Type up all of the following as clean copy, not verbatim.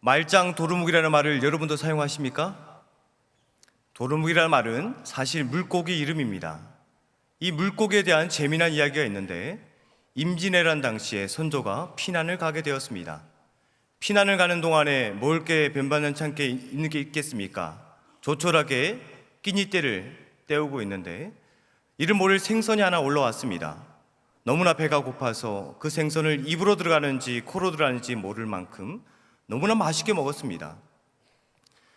말짱 도루묵이라는 말을 여러분도 사용하십니까? 도루묵이라는 말은 사실 물고기 이름입니다. 이 물고기에 대한 재미난 이야기가 있는데, 임진왜란 당시에 선조가 피난을 가게 되었습니다. 피난을 가는 동안에 먹을 게 변변찮게 있는 게 있겠습니까? 조촐하게 끼니때를 때우고 있는데 이름 모를 생선이 하나 올라왔습니다. 너무나 배가 고파서 그 생선을 입으로 들어가는지 코로 들어가는지 모를 만큼 너무나 맛있게 먹었습니다.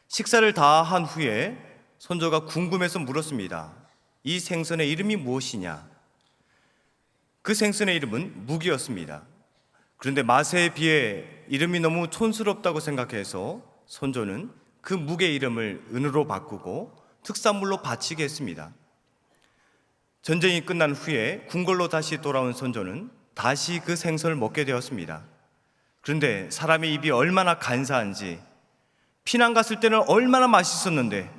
식사를 다 한 후에 선조가 궁금해서 물었습니다. 이 생선의 이름이 무엇이냐? 그 생선의 이름은 묵이었습니다. 그런데 맛에 비해 이름이 너무 촌스럽다고 생각해서 선조는 그 묵의 이름을 은으로 바꾸고 특산물로 바치게 했습니다. 전쟁이 끝난 후에 궁궐로 다시 돌아온 선조는 다시 그 생선을 먹게 되었습니다. 그런데 사람의 입이 얼마나 간사한지, 피난 갔을 때는 얼마나 맛있었는데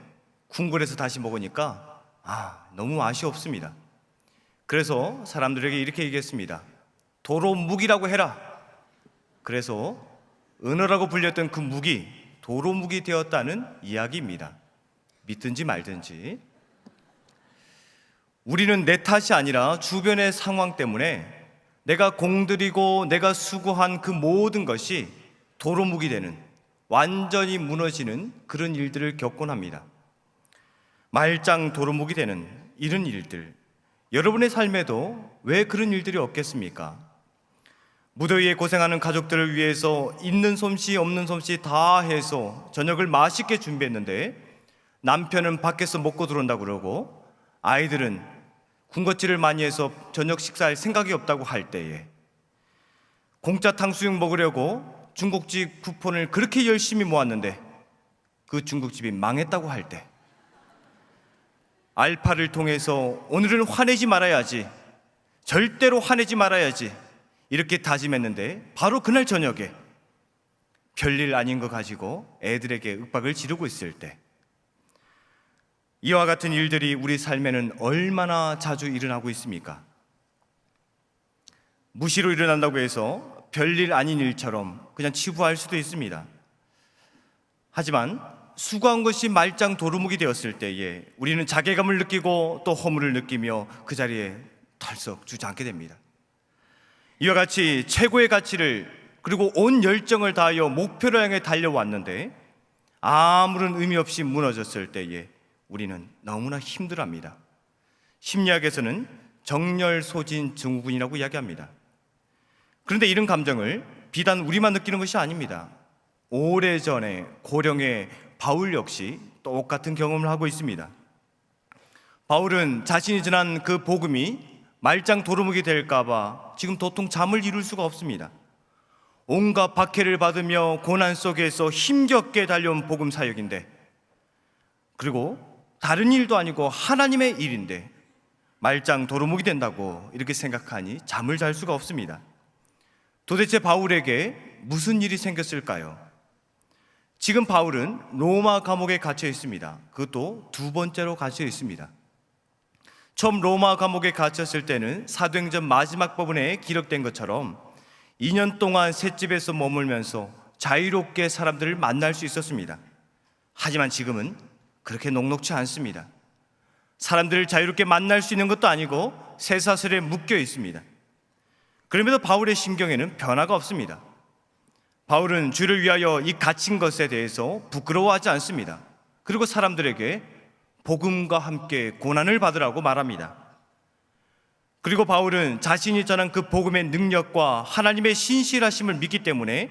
궁궐에서 다시 먹으니까 너무 맛이 없습니다. 그래서 사람들에게 이렇게 얘기했습니다. 도로묵이라고 해라. 그래서 은어라고 불렸던 그 묵이 도로묵이 되었다는 이야기입니다. 믿든지 말든지. 우리는 내 탓이 아니라 주변의 상황 때문에 내가 공들이고 내가 수고한 그 모든 것이 도로묵이 되는, 완전히 무너지는 그런 일들을 겪곤 합니다. 말짱 도루묵이 되는 이런 일들, 여러분의 삶에도 왜 그런 일들이 없겠습니까? 무더위에 고생하는 가족들을 위해서 있는 솜씨 없는 솜씨 다 해서 저녁을 맛있게 준비했는데 남편은 밖에서 먹고 들어온다고 그러고 아이들은 군것질을 많이 해서 저녁 식사할 생각이 없다고 할 때에, 공짜 탕수육 먹으려고 중국집 쿠폰을 그렇게 열심히 모았는데 그 중국집이 망했다고 할 때, 알파를 통해서 오늘은 화내지 말아야지, 절대로 화내지 말아야지 이렇게 다짐했는데 바로 그날 저녁에 별일 아닌 거 가지고 애들에게 윽박을 지르고 있을 때, 이와 같은 일들이 우리 삶에는 얼마나 자주 일어나고 있습니까? 무시로 일어난다고 해서 별일 아닌 일처럼 그냥 치부할 수도 있습니다. 하지만 수고한 것이 말짱 도루묵이 되었을 때에 우리는 자괴감을 느끼고 또 허물을 느끼며 그 자리에 털썩 주저앉게 됩니다. 이와 같이 최고의 가치를 그리고 온 열정을 다하여 목표를 향해 달려왔는데 아무런 의미 없이 무너졌을 때에 우리는 너무나 힘들어합니다. 심리학에서는 정열소진 증후군이라고 이야기합니다. 그런데 이런 감정을 비단 우리만 느끼는 것이 아닙니다. 오래전에 고령의 바울 역시 똑같은 경험을 하고 있습니다. 바울은 자신이 전한 그 복음이 말짱 도루묵이 될까봐 지금 도통 잠을 이룰 수가 없습니다. 온갖 박해를 받으며 고난 속에서 힘겹게 달려온 복음 사역인데, 그리고 다른 일도 아니고 하나님의 일인데 말짱 도루묵이 된다고 이렇게 생각하니 잠을 잘 수가 없습니다. 도대체 바울에게 무슨 일이 생겼을까요? 지금 바울은 로마 감옥에 갇혀 있습니다. 그것도 두 번째로 갇혀 있습니다. 처음 로마 감옥에 갇혔을 때는 사도행전 마지막 부분에 기록된 것처럼 2년 동안 셋집에서 머물면서 자유롭게 사람들을 만날 수 있었습니다. 하지만 지금은 그렇게 녹록지 않습니다. 사람들을 자유롭게 만날 수 있는 것도 아니고 쇠사슬에 묶여 있습니다. 그럼에도 바울의 심경에는 변화가 없습니다. 바울은 주를 위하여 이 갇힌 것에 대해서 부끄러워하지 않습니다. 그리고 사람들에게 복음과 함께 고난을 받으라고 말합니다. 그리고 바울은 자신이 전한 그 복음의 능력과 하나님의 신실하심을 믿기 때문에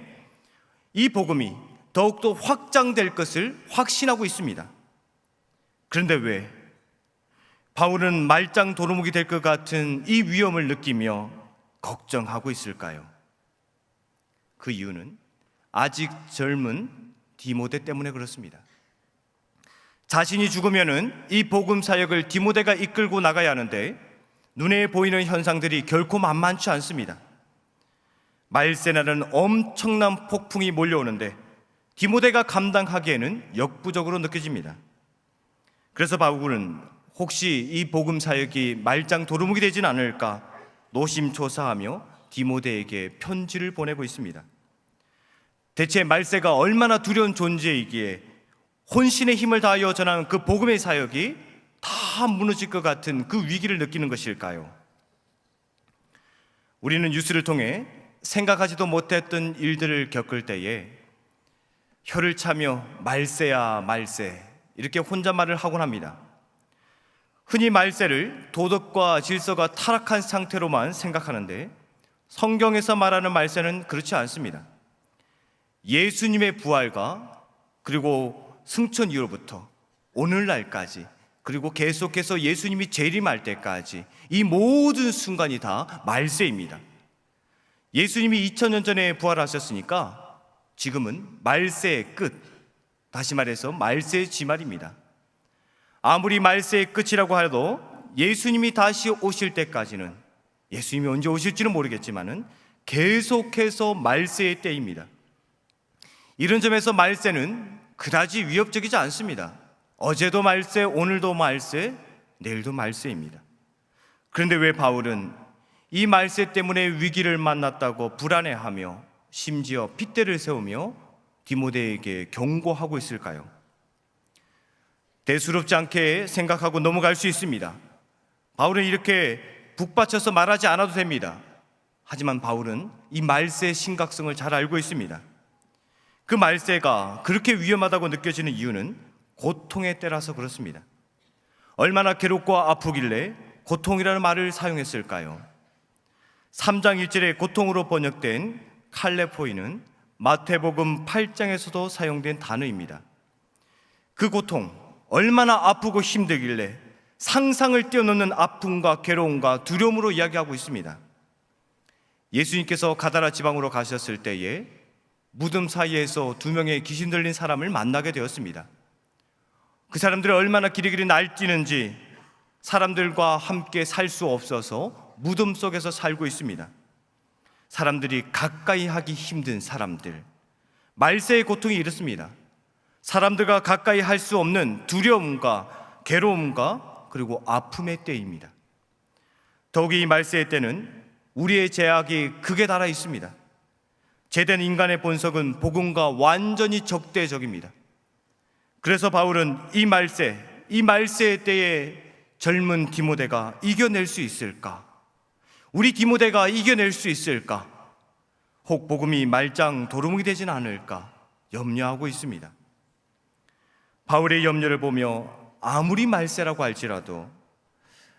이 복음이 더욱더 확장될 것을 확신하고 있습니다. 그런데 왜 바울은 말짱 도루묵이 될 것 같은 이 위험을 느끼며 걱정하고 있을까요? 그 이유는 아직 젊은 디모데 때문에 그렇습니다. 자신이 죽으면은 이 복음 사역을 디모데가 이끌고 나가야 하는데 눈에 보이는 현상들이 결코 만만치 않습니다. 말세라는 엄청난 폭풍이 몰려오는데 디모데가 감당하기에는 역부족으로 느껴집니다. 그래서 바울은 혹시 이 복음 사역이 말짱 도루묵이 되진 않을까 노심초사하며 디모데에게 편지를 보내고 있습니다. 대체 말세가 얼마나 두려운 존재이기에 혼신의 힘을 다하여 전하는 그 복음의 사역이 다 무너질 것 같은 그 위기를 느끼는 것일까요? 우리는 뉴스를 통해 생각하지도 못했던 일들을 겪을 때에 혀를 차며 말세야 말세 이렇게 혼잣말을 하곤 합니다. 흔히 말세를 도덕과 질서가 타락한 상태로만 생각하는데 성경에서 말하는 말세는 그렇지 않습니다. 예수님의 부활과 그리고 승천 이후로부터 오늘날까지 그리고 계속해서 예수님이 재림할 때까지 이 모든 순간이 다 말세입니다. 예수님이 2000년 전에 부활하셨으니까 지금은 말세의 끝, 다시 말해서 말세의 지말입니다. 아무리 말세의 끝이라고 해도 예수님이 다시 오실 때까지는, 예수님이 언제 오실지는 모르겠지만은 계속해서 말세의 때입니다. 이런 점에서 말세는 그다지 위협적이지 않습니다. 어제도 말세, 오늘도 말세, 내일도 말세입니다. 그런데 왜 바울은 이 말세 때문에 위기를 만났다고 불안해하며 심지어 핏대를 세우며 디모데에게 경고하고 있을까요? 대수롭지 않게 생각하고 넘어갈 수 있습니다. 바울은 이렇게 북받쳐서 말하지 않아도 됩니다. 하지만 바울은 이 말세의 심각성을 잘 알고 있습니다. 그 말세가 그렇게 위험하다고 느껴지는 이유는 고통의 때라서 그렇습니다. 얼마나 괴롭고 아프길래 고통이라는 말을 사용했을까요? 3장 1절에 고통으로 번역된 칼레포이는 마태복음 8장에서도 사용된 단어입니다. 그 고통, 얼마나 아프고 힘들길래 상상을 뛰어넘는 아픔과 괴로움과 두려움으로 이야기하고 있습니다. 예수님께서 가다라 지방으로 가셨을 때에 무덤 사이에서 2명의 귀신 들린 사람을 만나게 되었습니다. 그 사람들이 얼마나 기리기리 날뛰는지 사람들과 함께 살 수 없어서 무덤 속에서 살고 있습니다. 사람들이 가까이 하기 힘든 사람들, 말세의 고통이 이렇습니다. 사람들과 가까이 할 수 없는 두려움과 괴로움과 그리고 아픔의 때입니다. 더욱이 이 말세의 때는 우리의 죄악이 극에 달하 있습니다. 죄된 인간의 본성은 복음과 완전히 적대적입니다. 그래서 바울은 이 말세의 때에 젊은 디모데가 이겨낼 수 있을까? 우리 디모데가 이겨낼 수 있을까? 혹 복음이 말짱 도루묵이 되진 않을까 염려하고 있습니다. 바울의 염려를 보며 아무리 말세라고 할지라도,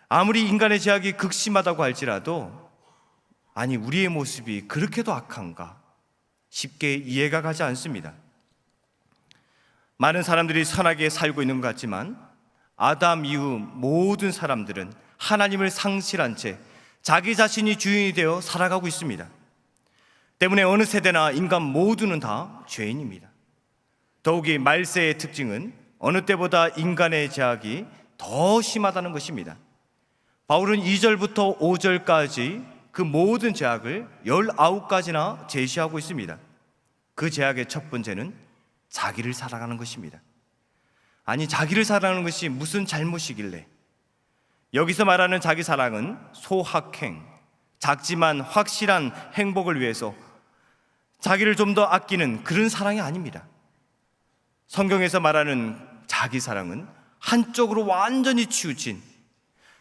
아무리 인간의 죄악이 극심하다고 할지라도, 아니 우리의 모습이 그렇게도 악한가 쉽게 이해가 가지 않습니다. 많은 사람들이 선하게 살고 있는 것 같지만 아담 이후 모든 사람들은 하나님을 상실한 채 자기 자신이 주인이 되어 살아가고 있습니다. 때문에 어느 세대나 인간 모두는 다 죄인입니다. 더욱이 말세의 특징은 어느 때보다 인간의 죄악이 더 심하다는 것입니다. 바울은 2절부터 5절까지 그 모든 죄악을 19가지나 제시하고 있습니다. 그 죄악의 첫 번째는 자기를 사랑하는 것입니다. 아니 자기를 사랑하는 것이 무슨 잘못이길래? 여기서 말하는 자기 사랑은 소확행, 작지만 확실한 행복을 위해서 자기를 좀 더 아끼는 그런 사랑이 아닙니다. 성경에서 말하는 자기 사랑은 한쪽으로 완전히 치우친,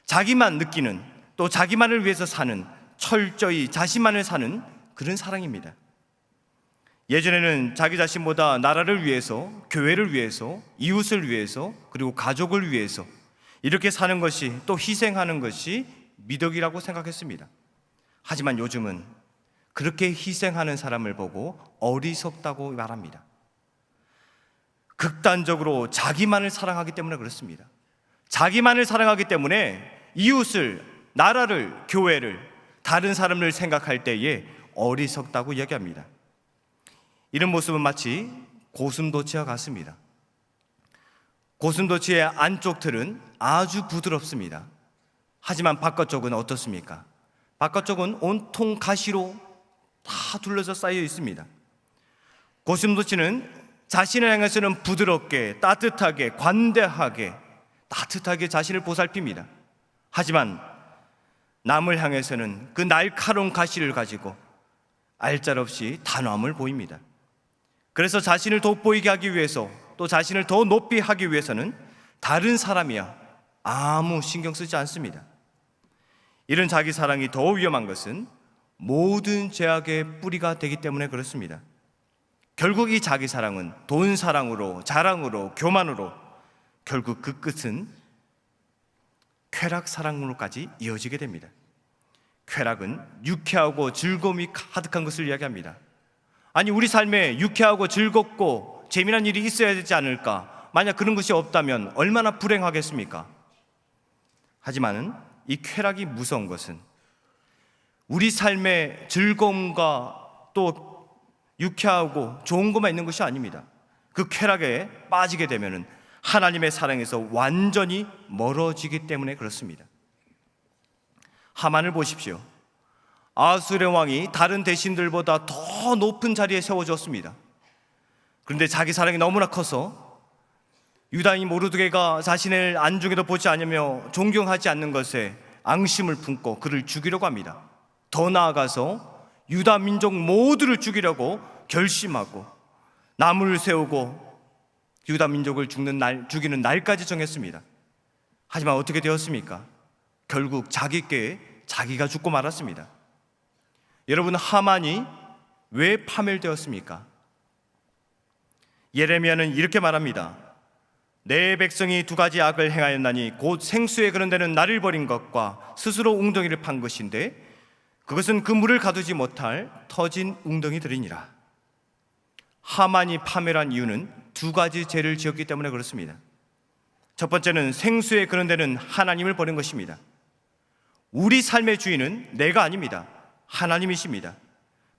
자기만 느끼는, 또 자기만을 위해서 사는, 철저히 자신만을 사는 그런 사랑입니다. 예전에는 자기 자신보다 나라를 위해서, 교회를 위해서, 이웃을 위해서, 그리고 가족을 위해서 이렇게 사는 것이, 또 희생하는 것이 미덕이라고 생각했습니다. 하지만 요즘은 그렇게 희생하는 사람을 보고 어리석다고 말합니다. 극단적으로 자기만을 사랑하기 때문에 그렇습니다. 자기만을 사랑하기 때문에 이웃을, 나라를, 교회를, 다른 사람을 생각할 때에 어리석다고 이야기합니다. 이런 모습은 마치 고슴도치와 같습니다. 고슴도치의 안쪽 털은 아주 부드럽습니다. 하지만 바깥쪽은 어떻습니까? 바깥쪽은 온통 가시로 다 둘러서 쌓여 있습니다. 고슴도치는 자신을 향해서는 부드럽게, 따뜻하게, 관대하게, 따뜻하게 자신을 보살핍니다. 하지만 남을 향해서는 그 날카로운 가시를 가지고 알잘없이 단호함을 보입니다. 그래서 자신을 돋보이게 하기 위해서, 또 자신을 더 높이 하기 위해서는 다른 사람이야 아무 신경 쓰지 않습니다. 이런 자기 사랑이 더 위험한 것은 모든 죄악의 뿌리가 되기 때문에 그렇습니다. 결국 이 자기 사랑은 돈 사랑으로, 자랑으로, 교만으로, 결국 그 끝은 쾌락 사랑으로까지 이어지게 됩니다. 쾌락은 유쾌하고 즐거움이 가득한 것을 이야기합니다. 아니, 우리 삶에 유쾌하고 즐겁고 재미난 일이 있어야 되지 않을까? 만약 그런 것이 없다면 얼마나 불행하겠습니까? 하지만 이 쾌락이 무서운 것은 우리 삶의 즐거움과 또 유쾌하고 좋은 것만 있는 것이 아닙니다. 그 쾌락에 빠지게 되면 하나님의 사랑에서 완전히 멀어지기 때문에 그렇습니다. 하만을 보십시오. 아수르의 왕이 다른 대신들보다 더 높은 자리에 세워졌습니다. 그런데 자기 사랑이 너무나 커서 유다인 모르드게가 자신을 안중에도 보지 않으며 존경하지 않는 것에 앙심을 품고 그를 죽이려고 합니다. 더 나아가서 유다 민족 모두를 죽이려고 결심하고 나무를 세우고 유다 민족을 죽이는 날까지 정했습니다. 하지만 어떻게 되었습니까? 결국 자기께 자기가 죽고 말았습니다. 여러분, 하만이 왜 파멸되었습니까? 예레미야는 이렇게 말합니다. 내 백성이 두 가지 악을 행하였나니 곧 생수에 그런 데는 나를 버린 것과 스스로 웅덩이를 판 것인데 그것은 그 물을 가두지 못할 터진 웅덩이들이니라. 하만이 파멸한 이유는 두 가지 죄를 지었기 때문에 그렇습니다. 첫 번째는 생수에 그런 데는 하나님을 버린 것입니다. 우리 삶의 주인은 내가 아닙니다. 하나님이십니다.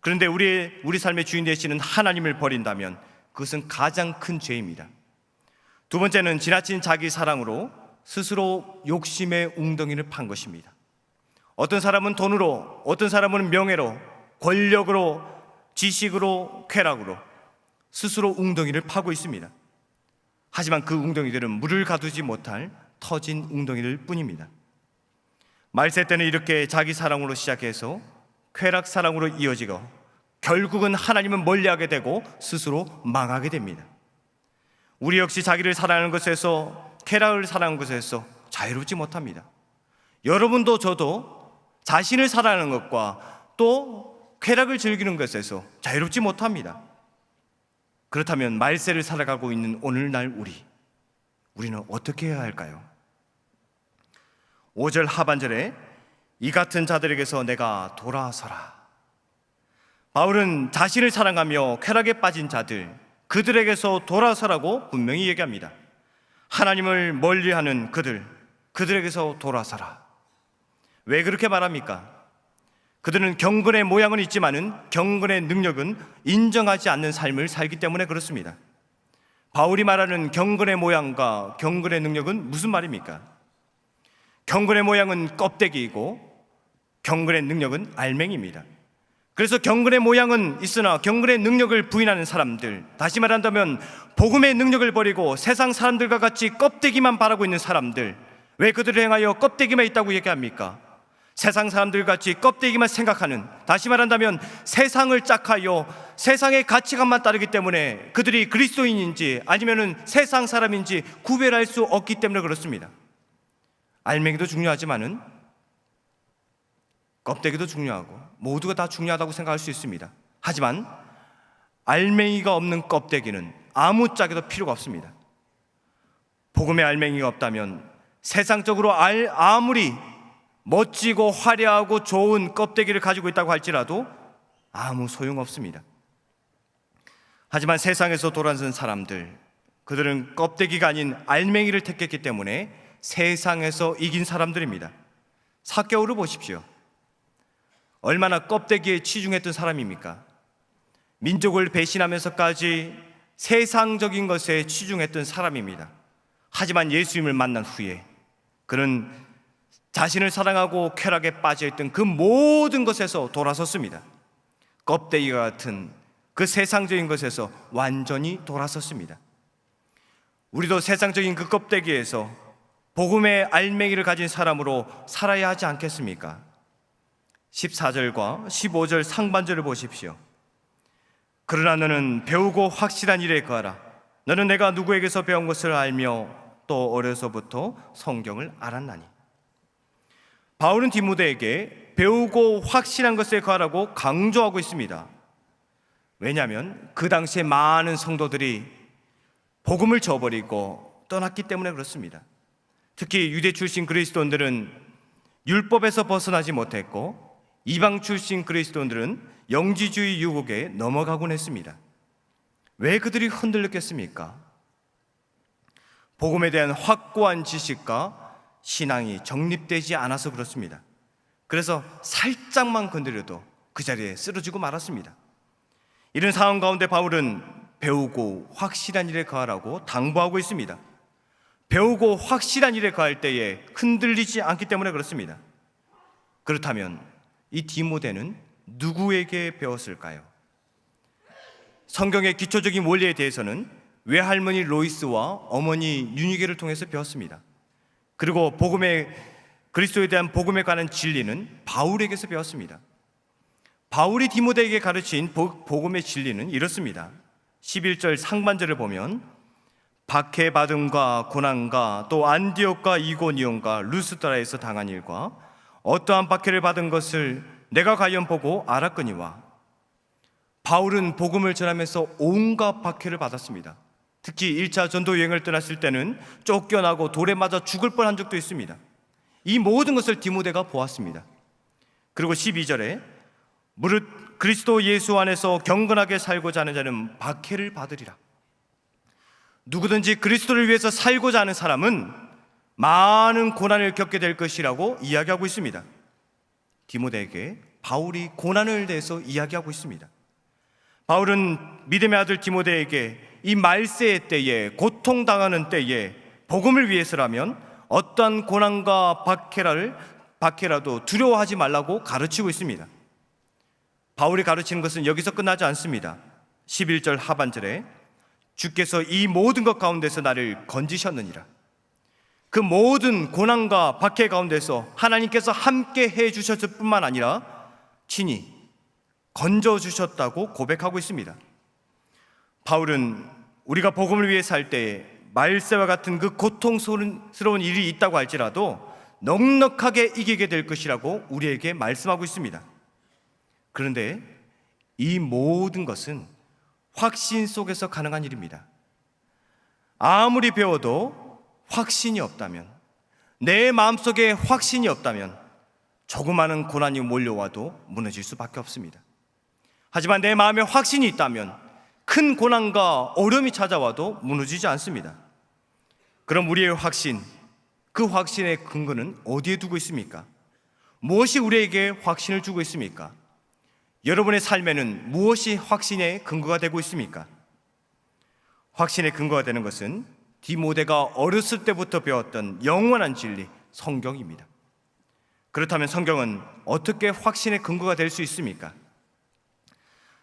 그런데 우리 삶의 주인 되시는 하나님을 버린다면 그것은 가장 큰 죄입니다. 두 번째는 지나친 자기 사랑으로 스스로 욕심의 웅덩이를 판 것입니다. 어떤 사람은 돈으로, 어떤 사람은 명예로, 권력으로, 지식으로, 쾌락으로 스스로 웅덩이를 파고 있습니다. 하지만 그 웅덩이들은 물을 가두지 못할 터진 웅덩이들 뿐입니다. 말세 때는 이렇게 자기 사랑으로 시작해서 쾌락 사랑으로 이어지고 결국은 하나님은 멀리하게 되고 스스로 망하게 됩니다. 우리 역시 자기를 사랑하는 것에서, 쾌락을 사랑하는 것에서 자유롭지 못합니다. 여러분도 저도 자신을 사랑하는 것과 또 쾌락을 즐기는 것에서 자유롭지 못합니다. 그렇다면 말세를 살아가고 있는 오늘날 우리는 어떻게 해야 할까요? 5절 하반절에 이 같은 자들에게서 내가 돌아서라. 바울은 자신을 사랑하며 쾌락에 빠진 자들, 그들에게서 돌아서라고 분명히 얘기합니다. 하나님을 멀리하는 그들에게서 돌아서라. 왜 그렇게 말합니까? 그들은 경건의 모양은 있지만은 경건의 능력은 인정하지 않는 삶을 살기 때문에 그렇습니다. 바울이 말하는 경건의 모양과 경건의 능력은 무슨 말입니까? 경건의 모양은 껍데기이고 경건의 능력은 알맹이입니다. 그래서 경건의 모양은 있으나 경건의 능력을 부인하는 사람들, 다시 말한다면 복음의 능력을 버리고 세상 사람들과 같이 껍데기만 바라고 있는 사람들, 왜 그들을 향하여 껍데기만 있다고 얘기합니까? 세상 사람들같이 껍데기만 생각하는, 다시 말한다면 세상을 짝하여 세상의 가치관만 따르기 때문에 그들이 그리스도인인지 아니면 세상 사람인지 구별할 수 없기 때문에 그렇습니다. 알맹이도 중요하지만은 껍데기도 중요하고 모두가 다 중요하다고 생각할 수 있습니다. 하지만 알맹이가 없는 껍데기는 아무짝에도 필요가 없습니다. 복음의 알맹이가 없다면 세상적으로 아무리 멋지고 화려하고 좋은 껍데기를 가지고 있다고 할지라도 아무 소용없습니다. 하지만 세상에서 돌아선 사람들, 그들은 껍데기가 아닌 알맹이를 택했기 때문에 세상에서 이긴 사람들입니다. 삭개오를 보십시오. 얼마나 껍데기에 치중했던 사람입니까? 민족을 배신하면서까지 세상적인 것에 치중했던 사람입니다. 하지만 예수님을 만난 후에 그는 자신을 사랑하고 쾌락에 빠져있던 그 모든 것에서 돌아섰습니다. 껍데기와 같은 그 세상적인 것에서 완전히 돌아섰습니다. 우리도 세상적인 그 껍데기에서 복음의 알맹이를 가진 사람으로 살아야 하지 않겠습니까? 14절과 15절 상반절을 보십시오. 그러나 너는 배우고 확실한 일에 거하라. 너는 내가 누구에게서 배운 것을 알며 또 어려서부터 성경을 알았나니. 바울은 디모데에게 배우고 확실한 것에 거하라고 강조하고 있습니다. 왜냐하면 그 당시에 많은 성도들이 복음을 저버리고 떠났기 때문에 그렇습니다. 특히 유대 출신 그리스도인들은 율법에서 벗어나지 못했고 이방 출신 그리스도인들은 영지주의 유혹에 넘어가곤 했습니다. 왜 그들이 흔들렸겠습니까? 복음에 대한 확고한 지식과 신앙이 정립되지 않아서 그렇습니다. 그래서 살짝만 건드려도 그 자리에 쓰러지고 말았습니다. 이런 상황 가운데 바울은 배우고 확실한 일에 거하라고 당부하고 있습니다. 배우고 확실한 일에 거할 때에 흔들리지 않기 때문에 그렇습니다. 그렇다면 이 디모데는 누구에게 배웠을까요? 성경의 기초적인 원리에 대해서는 외할머니 로이스와 어머니 유니게를 통해서 배웠습니다. 그리고 그리스도에 대한 복음에 관한 진리는 바울에게서 배웠습니다. 바울이 디모데에게 가르친 복음의 진리는 이렇습니다. 11절 상반절을 보면 박해받음과 고난과 또 안디옥과 이고니온과 루스드라에서 당한 일과 어떠한 박해를 받은 것을 내가 과연 보고 알았거니와. 바울은 복음을 전하면서 온갖 박해를 받았습니다. 특히 1차 전도 여행을 떠났을 때는 쫓겨나고 돌에 맞아 죽을 뻔한 적도 있습니다. 이 모든 것을 디모데가 보았습니다. 그리고 12절에 무릇 그리스도 예수 안에서 경건하게 살고자 하는 자는 박해를 받으리라. 누구든지 그리스도를 위해서 살고자 하는 사람은 많은 고난을 겪게 될 것이라고 이야기하고 있습니다. 디모데에게 바울이 고난을 대해서 이야기하고 있습니다. 바울은 믿음의 아들 디모데에게 이 말세의 때에, 고통당하는 때에 복음을 위해서라면 어떠한 고난과 박해라도 두려워하지 말라고 가르치고 있습니다. 바울이 가르치는 것은 여기서 끝나지 않습니다. 11절 하반절에 주께서 이 모든 것 가운데서 나를 건지셨느니라. 그 모든 고난과 박해 가운데서 하나님께서 함께 해주셨을 뿐만 아니라 친히 건져주셨다고 고백하고 있습니다. 바울은 우리가 복음을 위해 살 때에 말세와 같은 그 고통스러운 일이 있다고 할지라도 넉넉하게 이기게 될 것이라고 우리에게 말씀하고 있습니다. 그런데 이 모든 것은 확신 속에서 가능한 일입니다. 아무리 배워도 확신이 없다면, 내 마음속에 확신이 없다면 조그마한 고난이 몰려와도 무너질 수밖에 없습니다. 하지만 내 마음에 확신이 있다면 큰 고난과 어려움이 찾아와도 무너지지 않습니다. 그럼 우리의 확신, 그 확신의 근거는 어디에 두고 있습니까? 무엇이 우리에게 확신을 주고 있습니까? 여러분의 삶에는 무엇이 확신의 근거가 되고 있습니까? 확신의 근거가 되는 것은 디모데가 어렸을 때부터 배웠던 영원한 진리, 성경입니다. 그렇다면 성경은 어떻게 확신의 근거가 될 수 있습니까?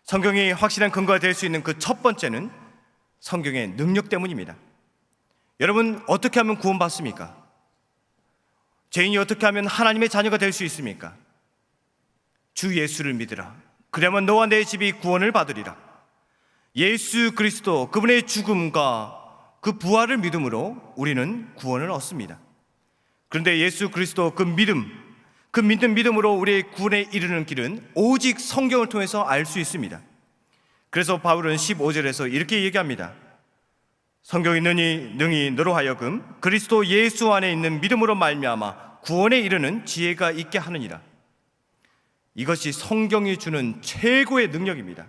성경이 확실한 근거가 될 수 있는 그 첫 번째는 성경의 능력 때문입니다. 여러분, 어떻게 하면 구원받습니까? 죄인이 어떻게 하면 하나님의 자녀가 될 수 있습니까? 주 예수를 믿으라. 그러면 너와 내 집이 구원을 받으리라. 예수 그리스도, 그분의 죽음과 그 부활을 믿음으로 우리는 구원을 얻습니다. 그런데 예수 그리스도 그 믿는 믿음으로 우리의 구원에 이르는 길은 오직 성경을 통해서 알 수 있습니다. 그래서 바울은 15절에서 이렇게 얘기합니다. 성경이 능히 너로 하여금 그리스도 예수 안에 있는 믿음으로 말미암아 구원에 이르는 지혜가 있게 하느니라. 이것이 성경이 주는 최고의 능력입니다.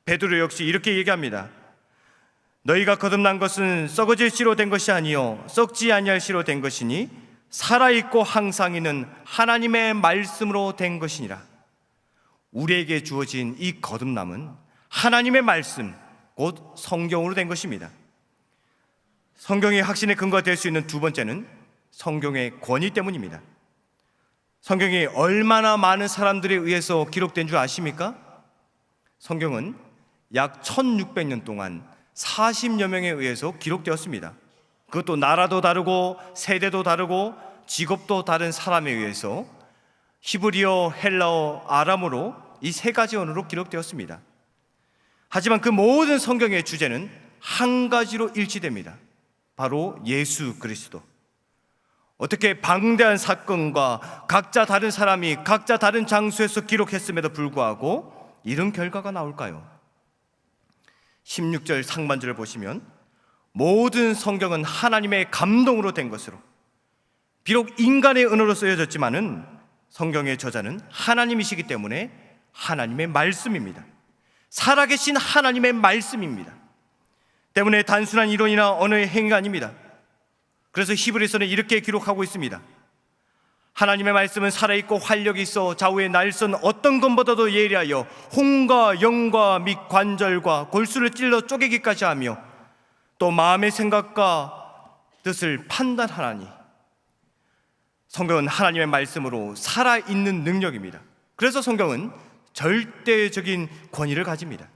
베드로 역시 이렇게 얘기합니다. 너희가 거듭난 것은 썩어질 씨로 된 것이 아니요 썩지 아니할 씨로 된 것이니 살아있고 항상 있는 하나님의 말씀으로 된 것이니라. 우리에게 주어진 이 거듭남은 하나님의 말씀, 곧 성경으로 된 것입니다. 성경의 확신의 근거가 될 수 있는 두 번째는 성경의 권위 때문입니다. 성경이 얼마나 많은 사람들에 의해서 기록된 줄 아십니까? 성경은 약 1600년 동안 40여 명에 의해서 기록되었습니다. 그것도 나라도 다르고 세대도 다르고 직업도 다른 사람에 의해서 히브리어, 헬라어, 아람어로 이 세 가지 언어로 기록되었습니다. 하지만 그 모든 성경의 주제는 한 가지로 일치됩니다. 바로 예수 그리스도. 어떻게 방대한 사건과 각자 다른 사람이 각자 다른 장소에서 기록했음에도 불구하고 이런 결과가 나올까요? 16절 상반절을 보시면 모든 성경은 하나님의 감동으로 된 것으로, 비록 인간의 언어로 쓰여졌지만은 성경의 저자는 하나님이시기 때문에 하나님의 말씀입니다. 살아계신 하나님의 말씀입니다. 때문에 단순한 이론이나 언어의 행위가 아닙니다. 그래서 히브리서는 이렇게 기록하고 있습니다. 하나님의 말씀은 살아있고 활력이 있어 좌우의 날선 어떤 것보다도 예리하여 혼과 영과 및 관절과 골수를 찔러 쪼개기까지 하며 또 마음의 생각과 뜻을 판단하나니. 성경은 하나님의 말씀으로 살아있는 능력입니다. 그래서 성경은 절대적인 권위를 가집니다.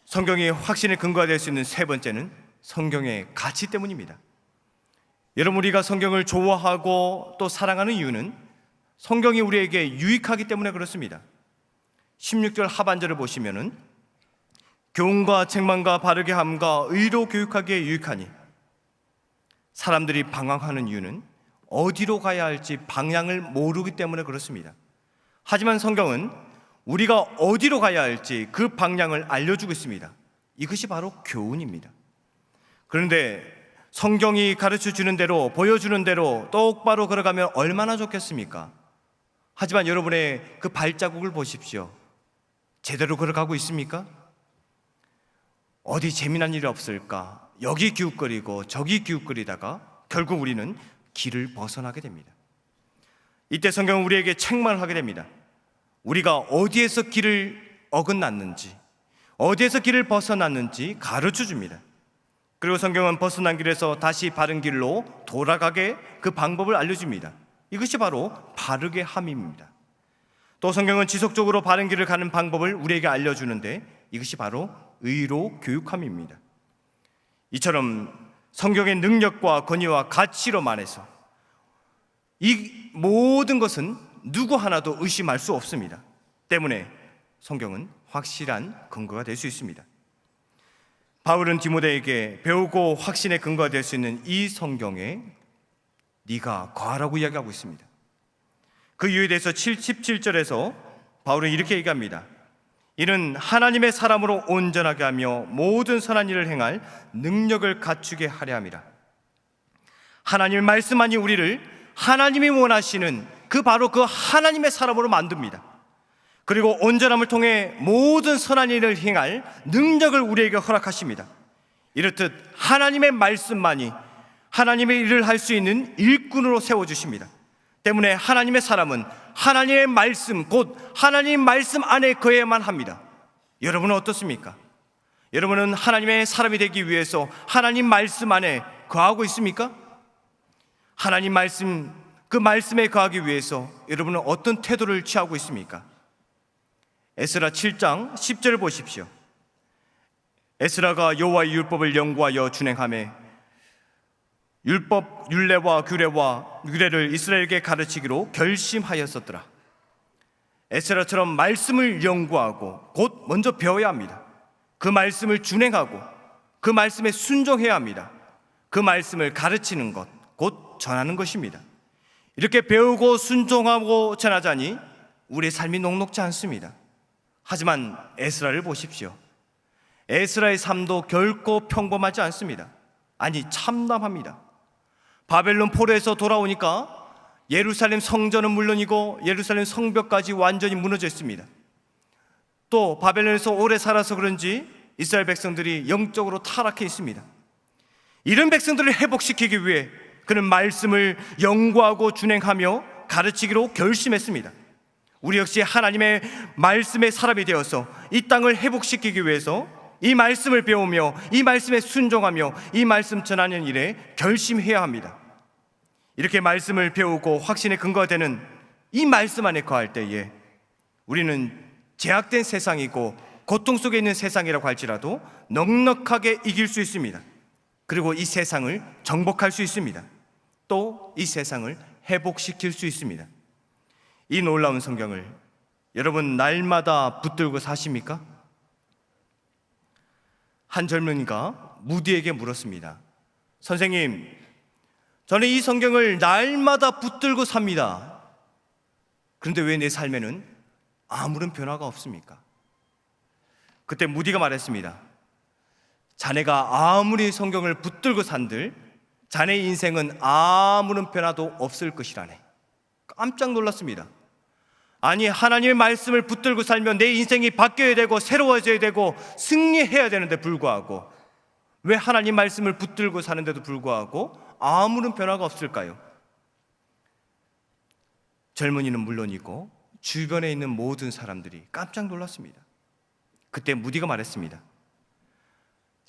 성경이 확신의 근거가 될 수 있는 세 번째는 성경의 가치 때문입니다. 여러분, 우리가 성경을 좋아하고 또 사랑하는 이유는 성경이 우리에게 유익하기 때문에 그렇습니다. 16절 하반절을 보시면은 교훈과 책망과 바르게 함과 의로 교육하기에 유익하니. 사람들이 방황하는 이유는 어디로 가야 할지 방향을 모르기 때문에 그렇습니다. 하지만 성경은 우리가 어디로 가야 할지 그 방향을 알려주고 있습니다. 이것이 바로 교훈입니다. 그런데 성경이 가르쳐 주는 대로, 보여주는 대로 똑바로 걸어가면 얼마나 좋겠습니까? 하지만 여러분의 그 발자국을 보십시오. 제대로 걸어가고 있습니까? 어디 재미난 일이 없을까? 여기 기웃거리고 저기 기웃거리다가 결국 우리는 길을 벗어나게 됩니다. 이때 성경은 우리에게 책망을 하게 됩니다. 우리가 어디에서 길을 어긋났는지, 어디에서 길을 벗어났는지 가르쳐 줍니다. 그리고 성경은 벗어난 길에서 다시 바른 길로 돌아가게 그 방법을 알려줍니다. 이것이 바로 바르게 함입니다. 또 성경은 지속적으로 바른 길을 가는 방법을 우리에게 알려주는데 이것이 바로 의로 교육함입니다. 이처럼 성경의 능력과 권위와 가치로 말해서 이 모든 것은 누구 하나도 의심할 수 없습니다. 때문에 성경은 확실한 근거가 될 수 있습니다. 바울은 디모데에게 배우고 확신의 근거가 될 수 있는 이 성경에 네가 거하라고 이야기하고 있습니다. 그 이유에 대해서 17절에서 바울은 이렇게 얘기합니다. 이는 하나님의 사람으로 온전하게 하며 모든 선한 일을 행할 능력을 갖추게 하려 함이라. 하나님의 말씀만이 우리를 하나님이 원하시는 바로 그 하나님의 사람으로 만듭니다. 그리고 온전함을 통해 모든 선한 일을 행할 능력을 우리에게 허락하십니다. 이렇듯 하나님의 말씀만이 하나님의 일을 할 수 있는 일꾼으로 세워주십니다. 때문에 하나님의 사람은 하나님의 말씀, 곧 하나님의 말씀 안에 거해야만 합니다. 여러분은 어떻습니까? 여러분은 하나님의 사람이 되기 위해서 하나님 말씀 안에 거하고 있습니까? 하나님 말씀, 그 말씀에 거하기 위해서 여러분은 어떤 태도를 취하고 있습니까? 에스라 7장 10절을 보십시오. 에스라가 여호와의 율법을 연구하여 준행하며 율법, 율례와 규례와 규례를 이스라엘에게 가르치기로 결심하였었더라. 에스라처럼 말씀을 연구하고 곧 먼저 배워야 합니다. 그 말씀을 준행하고 그 말씀에 순종해야 합니다. 그 말씀을 가르치는 것, 곧 전하는 것입니다. 이렇게 배우고 순종하고 전하자니 우리의 삶이 녹록지 않습니다. 하지만 에스라를 보십시오. 에스라의 삶도 결코 평범하지 않습니다. 아니, 참담합니다. 바벨론 포로에서 돌아오니까 예루살렘 성전은 물론이고 예루살렘 성벽까지 완전히 무너져 있습니다. 또 바벨론에서 오래 살아서 그런지 이스라엘 백성들이 영적으로 타락해 있습니다. 이런 백성들을 회복시키기 위해 그는 말씀을 연구하고 준행하며 가르치기로 결심했습니다. 우리 역시 하나님의 말씀의 사람이 되어서 이 땅을 회복시키기 위해서 이 말씀을 배우며 이 말씀에 순종하며 이 말씀 전하는 일에 결심해야 합니다. 이렇게 말씀을 배우고 확신의 근거가 되는 이 말씀 안에 거할 때에 우리는 제약된 세상이고 고통 속에 있는 세상이라고 할지라도 넉넉하게 이길 수 있습니다. 그리고 이 세상을 정복할 수 있습니다. 또 이 세상을 회복시킬 수 있습니다. 이 놀라운 성경을 여러분 날마다 붙들고 사십니까? 한 젊은이가 무디에게 물었습니다. 선생님, 저는 이 성경을 날마다 붙들고 삽니다. 그런데 왜 내 삶에는 아무런 변화가 없습니까? 그때 무디가 말했습니다. 자네가 아무리 성경을 붙들고 산들 자네 인생은 아무런 변화도 없을 것이라네. 깜짝 놀랐습니다. 아니, 하나님의 말씀을 붙들고 살면 내 인생이 바뀌어야 되고 새로워져야 되고 승리해야 되는데 불구하고 왜 하나님 말씀을 붙들고 사는데도 불구하고 아무런 변화가 없을까요? 젊은이는 물론이고 주변에 있는 모든 사람들이 깜짝 놀랐습니다. 그때 무디가 말했습니다.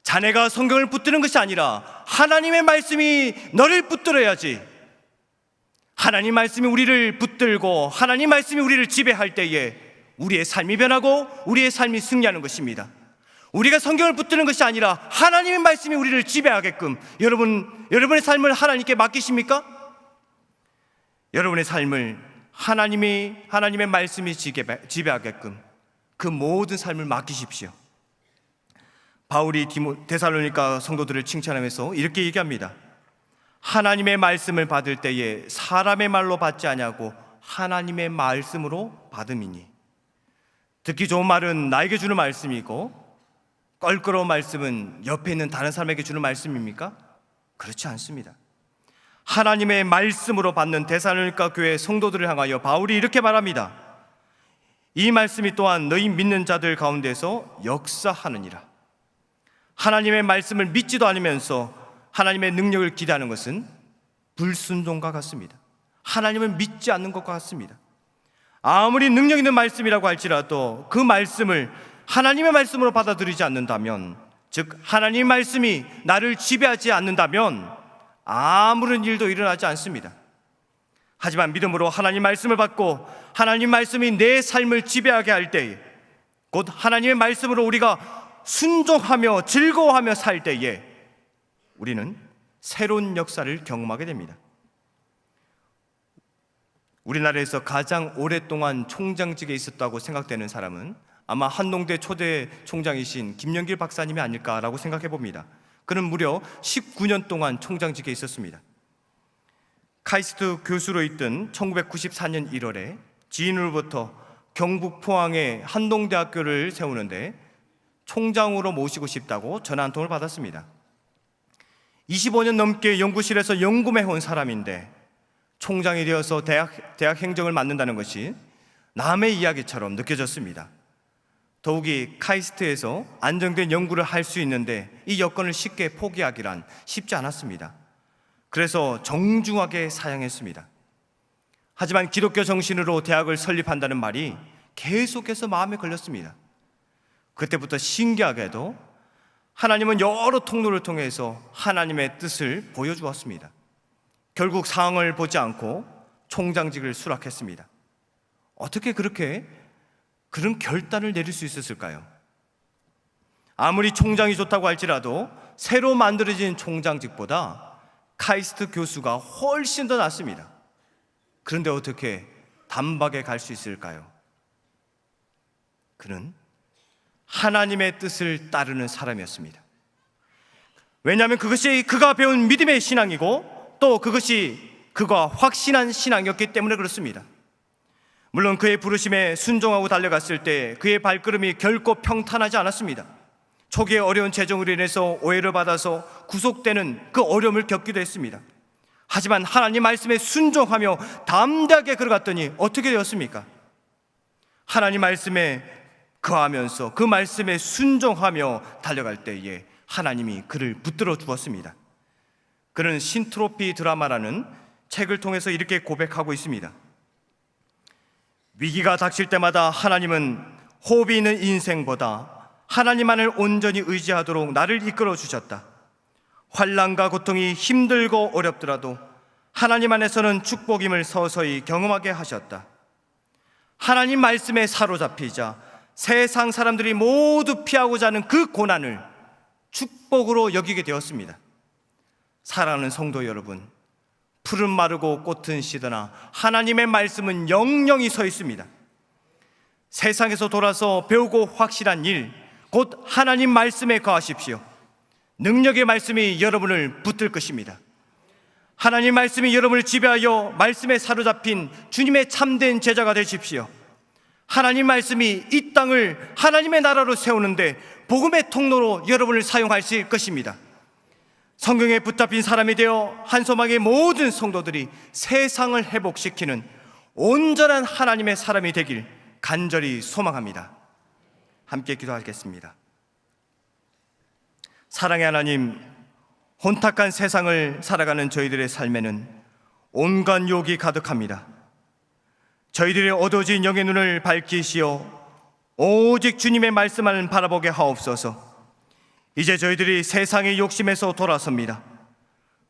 자네가 성경을 붙드는 것이 아니라 하나님의 말씀이 너를 붙들어야지. 하나님 말씀이 우리를 붙들고 하나님 말씀이 우리를 지배할 때에 우리의 삶이 변하고 우리의 삶이 승리하는 것입니다. 우리가 성경을 붙드는 것이 아니라 하나님의 말씀이 우리를 지배하게끔 여러분의 삶을 하나님께 맡기십니까? 여러분의 삶을 하나님의 말씀이 지배하게끔 그 모든 삶을 맡기십시오. 바울이 데살로니가 성도들을 칭찬하면서 이렇게 얘기합니다. 하나님의 말씀을 받을 때에 사람의 말로 받지 아니하고 하나님의 말씀으로 받음이니. 듣기 좋은 말은 나에게 주는 말씀이고 껄끄러운 말씀은 옆에 있는 다른 사람에게 주는 말씀입니까? 그렇지 않습니다. 하나님의 말씀으로 받는 데살로니가 교회 성도들을 향하여 바울이 이렇게 말합니다. 이 말씀이 또한 너희 믿는 자들 가운데서 역사하느니라. 하나님의 말씀을 믿지도 않으면서 하나님의 능력을 기대하는 것은 불순종과 같습니다. 하나님을 믿지 않는 것과 같습니다. 아무리 능력 있는 말씀이라고 할지라도 그 말씀을 하나님의 말씀으로 받아들이지 않는다면, 즉 하나님의 말씀이 나를 지배하지 않는다면 아무런 일도 일어나지 않습니다. 하지만 믿음으로 하나님 말씀을 받고 하나님 말씀이 내 삶을 지배하게 할 때에, 곧 하나님의 말씀으로 우리가 순종하며 즐거워하며 살 때에 우리는 새로운 역사를 경험하게 됩니다. 우리나라에서 가장 오랫동안 총장직에 있었다고 생각되는 사람은 아마 한동대 초대 총장이신 김영길 박사님이 아닐까라고 생각해 봅니다. 그는 무려 19년 동안 총장직에 있었습니다. 카이스트 교수로 있던 1994년 1월에 지인으로부터 경북 포항에 한동대학교를 세우는데 총장으로 모시고 싶다고 전화 한 통을 받았습니다. 25년 넘게 연구실에서 연구해온 사람인데 총장이 되어서 대학 행정을 맡는다는 것이 남의 이야기처럼 느껴졌습니다. 더욱이 카이스트에서 안정된 연구를 할 수 있는데 이 여건을 쉽게 포기하기란 쉽지 않았습니다. 그래서 정중하게 사양했습니다. 하지만 기독교 정신으로 대학을 설립한다는 말이 계속해서 마음에 걸렸습니다. 그때부터 신기하게도 하나님은 여러 통로를 통해서 하나님의 뜻을 보여주었습니다. 결국 상황을 보지 않고 총장직을 수락했습니다. 어떻게 그런 결단을 내릴 수 있었을까요? 아무리 총장이 좋다고 할지라도 새로 만들어진 총장직보다 카이스트 교수가 훨씬 더 낫습니다. 그런데 어떻게 단박에 갈 수 있을까요? 그는 하나님의 뜻을 따르는 사람이었습니다. 왜냐하면 그것이 그가 배운 믿음의 신앙이고 또 그것이 그가 확신한 신앙이었기 때문에 그렇습니다. 물론 그의 부르심에 순종하고 달려갔을 때 그의 발걸음이 결코 평탄하지 않았습니다. 초기에 어려운 재정으로 인해서 오해를 받아서 구속되는 그 어려움을 겪기도 했습니다. 하지만 하나님 말씀에 순종하며 담대하게 걸어갔더니 어떻게 되었습니까? 하나님 말씀에 거하면서 그 말씀에 순종하며 달려갈 때에 하나님이 그를 붙들어 주었습니다. 그는 신트로피 드라마라는 책을 통해서 이렇게 고백하고 있습니다. 위기가 닥칠 때마다 하나님은 호흡이 있는 인생보다 하나님만을 온전히 의지하도록 나를 이끌어 주셨다. 환난과 고통이 힘들고 어렵더라도 하나님 안에서는 축복임을 서서히 경험하게 하셨다. 하나님 말씀에 사로잡히자 세상 사람들이 모두 피하고자 하는 그 고난을 축복으로 여기게 되었습니다. 사랑하는 성도 여러분, 풀은 마르고 꽃은 시드나 하나님의 말씀은 영영히 서 있습니다. 세상에서 돌아서 배우고 확실한 일, 곧 하나님 말씀에 거하십시오. 능력의 말씀이 여러분을 붙들 것입니다. 하나님 말씀이 여러분을 지배하여 말씀에 사로잡힌 주님의 참된 제자가 되십시오. 하나님 말씀이 이 땅을 하나님의 나라로 세우는데 복음의 통로로 여러분을 사용하실 것입니다. 성경에 붙잡힌 사람이 되어 한소망의 모든 성도들이 세상을 회복시키는 온전한 하나님의 사람이 되길 간절히 소망합니다. 함께 기도하겠습니다. 사랑의 하나님, 혼탁한 세상을 살아가는 저희들의 삶에는 온갖 유혹이 가득합니다. 저희들의 어두워진 영의 눈을 밝히시어 오직 주님의 말씀을 바라보게 하옵소서. 이제 저희들이 세상의 욕심에서 돌아섭니다.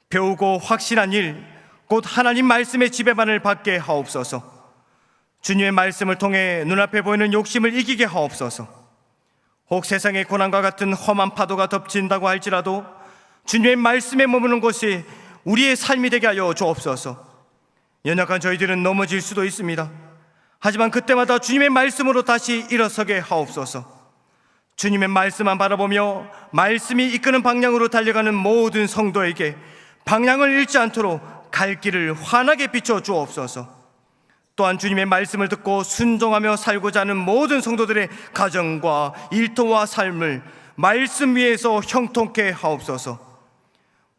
배우고 확신한 일, 곧 하나님 말씀의 지배만을 받게 하옵소서. 주님의 말씀을 통해 눈앞에 보이는 욕심을 이기게 하옵소서. 혹 세상의 고난과 같은 험한 파도가 덮친다고 할지라도 주님의 말씀에 머무는 곳이 우리의 삶이 되게 하여 주옵소서. 연약한 저희들은 넘어질 수도 있습니다. 하지만 그때마다 주님의 말씀으로 다시 일어서게 하옵소서. 주님의 말씀만 바라보며 말씀이 이끄는 방향으로 달려가는 모든 성도에게 방향을 잃지 않도록 갈 길을 환하게 비춰 주옵소서. 또한 주님의 말씀을 듣고 순종하며 살고자 하는 모든 성도들의 가정과 일터와 삶을 말씀 위에서 형통케 하옵소서.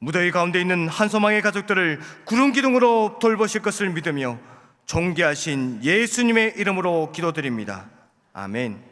무더위 가운데 있는 한소망의 가족들을 구름 기둥으로 돌보실 것을 믿으며 존귀하신 예수님의 이름으로 기도드립니다. 아멘.